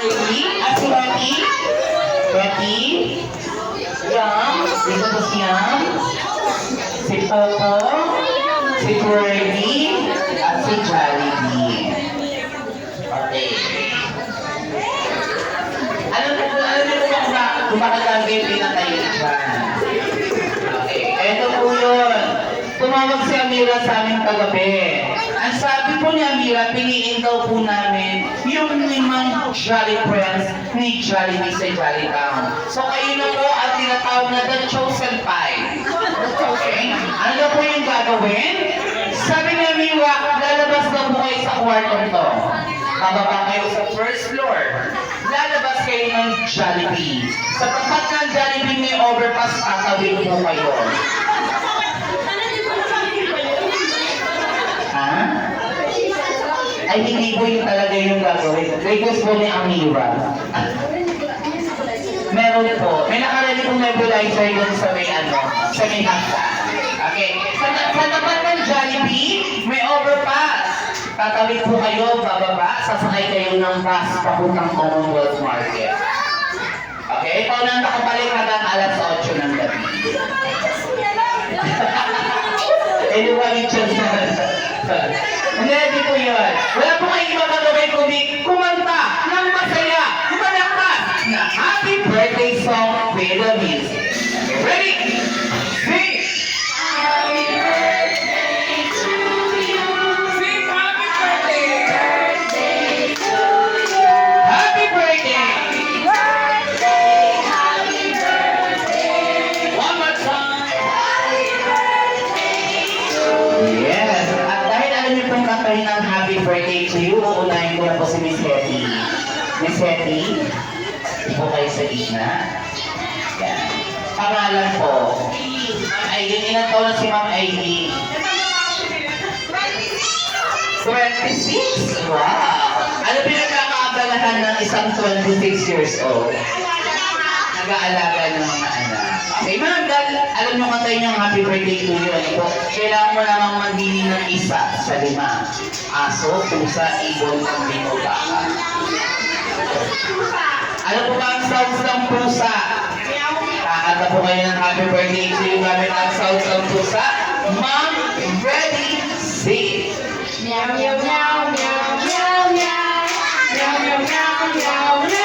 Ready? Si Betty? Betty? Yum? Dito po si Yum? Si Popo? Si Ferdy? At si Jollibee. Okay. Ano kung bakit ang baby na tayo dyan? Okay. Ito po yun. Tumawag si Amira sa amin kagabi. Ang sabi po ni Amira, piliin daw po namin yung 5 Jolly Friends ni Jollibee sa Jolly Town. So kayo na po ang tinatawag na The Chosen Five. Okay? Ano daw po yung gagawin? Sabi ni Amira, lalabas daw po kayo sa kwarto to. Bababa kayo sa first floor. Lalabas kayo ng Jollibee. Sa tapat ng Jollibee may overpass, tatawid po kayo. Ha? Ay, hindi po yung talaga yung gagawin. Request po ni Amira. Meron po. May nakarali pong nebulizer yun sa may sa may hasa. Okay. Sa tapat ng Jollibee, may overpass. Tatawid po kayo, bababa, sasakay kayo ng bus papuntang Commonwealth Market. Okay? Ikaw nang nakabalik hanggang alas 8 ng gabi. Eh, di ba yung chance na? Hindi po yun. Wala po kayong iba gagawin kundi kumanta ng masaya, kumalakas na happy birthday song with the music. Okay, ready? Sing! Happy birthday to you. Sing happy birthday. Birthday to you. Happy birthday. Happy birthday. One more time. Happy birthday to you. Yes. Kung kakain ng happy birthday to you, uunahin ko na po si Miss Hetty. Miss Hetty, po kayo sa gitna. Yan. Pangalan po. Ma'am Aileen, ilan taon na si Ma'am Aileen? 26? Wow! Ano pinagkakaabalahan ng isang 26 years old? Nag-aalaga ng mga anak. Okay, ma'am, dahil alam nyo kantayin yung happy birthday to you, ano po, kailangan mo namang mandili ng isa sa 5. Aso, pusa, ibon, kambing o baka. Ano po ba ang sounds ng pusa? Kakanta po kayo ng happy birthday to you gamit ang sounds ng pusa. Ma'am, ready, sing! Meow, meow, meow, meow, meow, meow. Meow, meow, meow, meow, meow.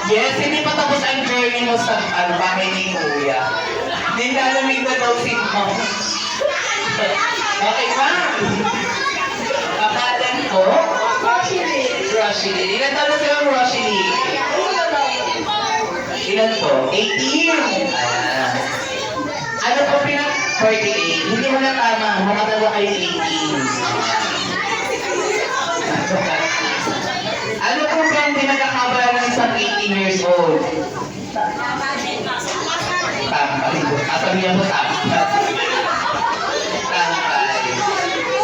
Yes, hindi pa tapos ang journey mo sa bahay ni Kuya. Nilalamig na daw si Mom. Okay, ma'am. Pangalan ko? Roshili. Ilan taon na sila Roshili? Ilan po? 18. Ano po 48? Hindi mo na tama. Makatawa kayo 18. Ano po ba ang pinagkakabala ng isang 18 years old? Tampay. Sabihan mo tampay. Tampay.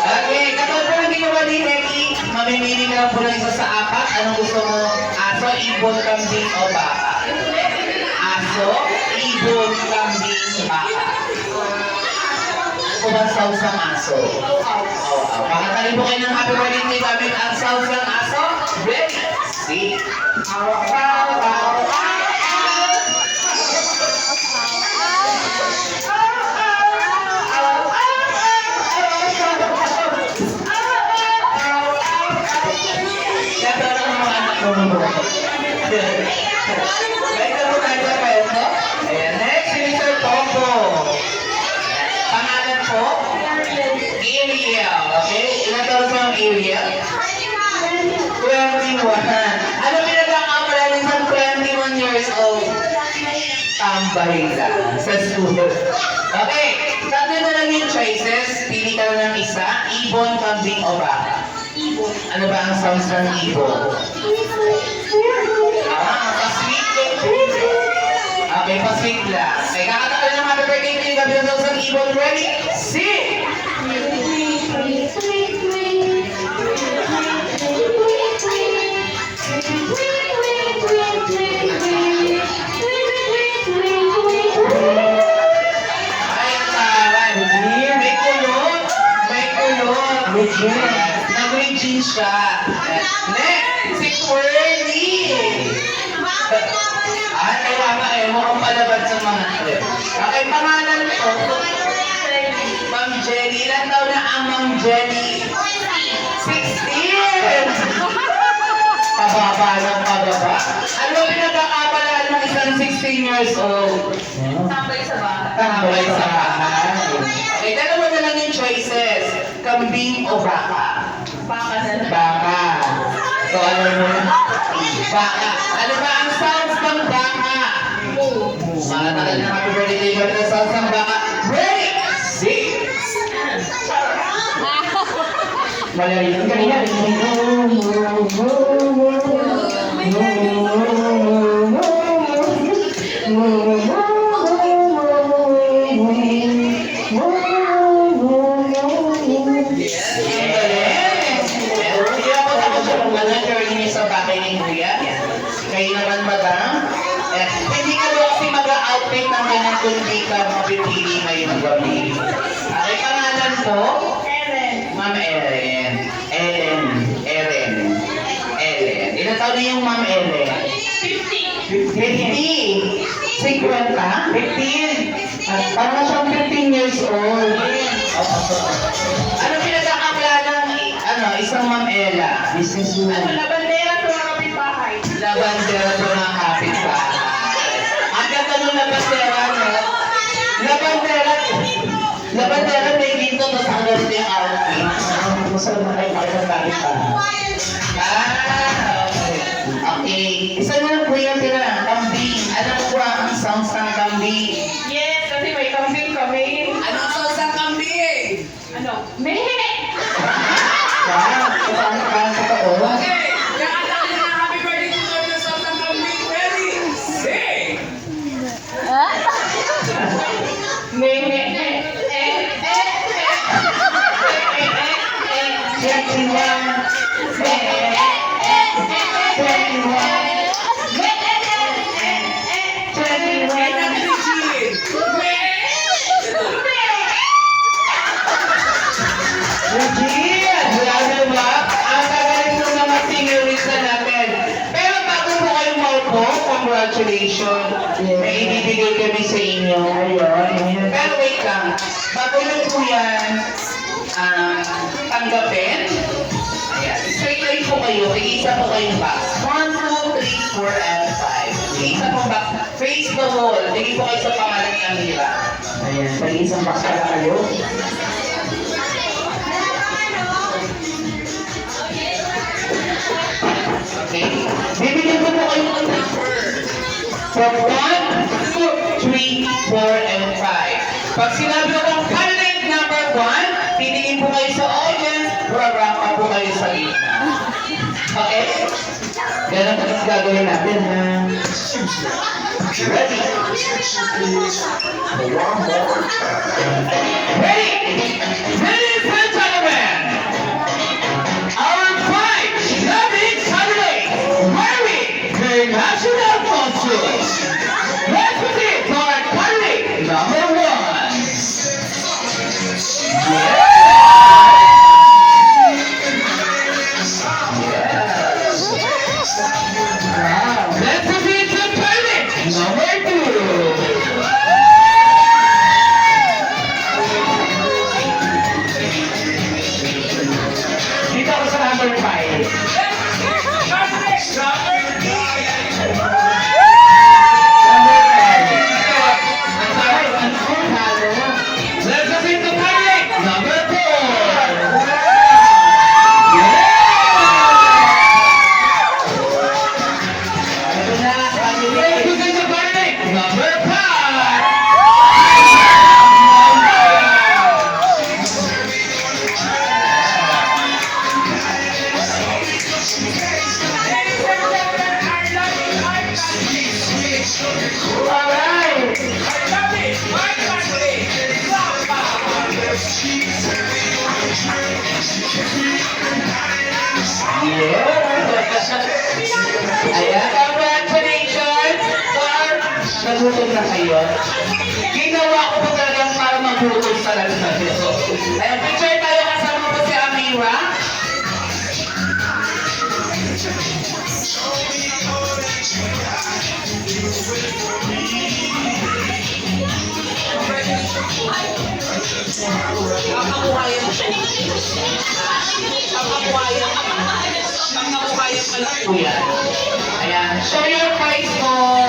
Okay, kapag po hindi naman ni Becky, mamimili ka lang po ng isa sa 4. Anong gusto mo? Aso, ibon, kambing, o baka? Aso, ibon, kambing, baka. Kung ang sounds ng aso. Makatali po kayo ng happy birthday gamit ang sounds ng aso. Ready? See? Ayan, next, si Mr. Pompo. Pangalan po? Ariel. Okay? Ilan taon sa ang Ariel? 21. Ano pinagkakapala ng isang 21 years old? Tambay lang sa school. Okay, tatlo na lang yung choices. Pili ka lang ng isa. Ibon, kambing, o baka? Ibon. Ano ba ang sounds ng ibon? Pa-sweet lang. Okay, pa-sweet lang. Okay, kakataka ng happy birthday to you. Gabi ng sounds ng ibon. Ready? Sing! Kaya nga eh, mukhang palabad sa mga trip. Okay, pangalan ko, Ma'am Jenny. Ilan taon na ang Ma'am Jenny? 16! Pababa ng pababa. Ano ba pinagkakabalaan ng isang 16 years old? Tambay sa bahay. Tambay sa bahay. Okay, dalawa na lang yung choices. Kambing o baka? Baka na lang. Baka. So ano yun? Baka. Ano ba ang sounds ng baka? Mga tagal na happy birthday na sounds ng baka. Ready? Sing! Wala rin yung kanina. Kayo naman, madam. Hindi ka daw kasi mag-outfit ng ganyan kung di ka mapipili ngayong gabi. Okay, pangalan po? Ma'am Ellen. Ellen. Ilan taon na yung Ma'am Ellen? 50. 50? 50? 15? At parang siyang 15 years old. Ano pinagkakabla ng isang Ma'am Ella? Businesswoman. Labandera sa mga kapitbahay. Labandera sa mga kapitbahay. Ang ganda ng labandera, no? Labandera may dito, tapos ang ganito yung outfit. Masarap na kayo makita ng kapitbahay. Okay. Isa na lang po yung tira, kambing. Alam mo ba ang sounds ng kambing? Yes, kasi may kambing kami. Anong sounds ng kambing? Ano? Mehe! Parang sa tao. Congratulations! May ibibigay kami sa inyo. Ayun. Pero wait lang. Bago nyo po yan tanggapin. Ayan. Straight line po kayo. Isa po kayong box. 1, 2, 3, 4, and 5. Isa pong box. Face the wall. Tingin po kayo sa pangalan ni Amira. Ayan. Pag isang box pala kayo. Okay. Bibigyan ko po kayo ng number. From 1, 2, 3, 4, and 5. Pag sinabi ko kong candidate number 1, titingin po kayo sa audience, rarap po kayo sa gitna. Okay? Ganun po gagawin natin, ha? Ready? Ready? Ladies and gentlemen, our 5 loving candidates, wearing their national costumes. Let's proceed to our candidate number 1. Let's proceed to candidate number 2. Dito ako sa number 5. Let's proceed to candidate number 4. Let's proceed to candidate number 5. Alright. Ayan, congratulations! Sir, nagutom na kayo. Ginawa ko po talagang para magutom talaga kayo. Ayan, picture tayo kasama po si Amira. Kakabuhayan siya. Kakabuhayan. Kakabuhayan pala. Kuya. Ayan. So your price mo,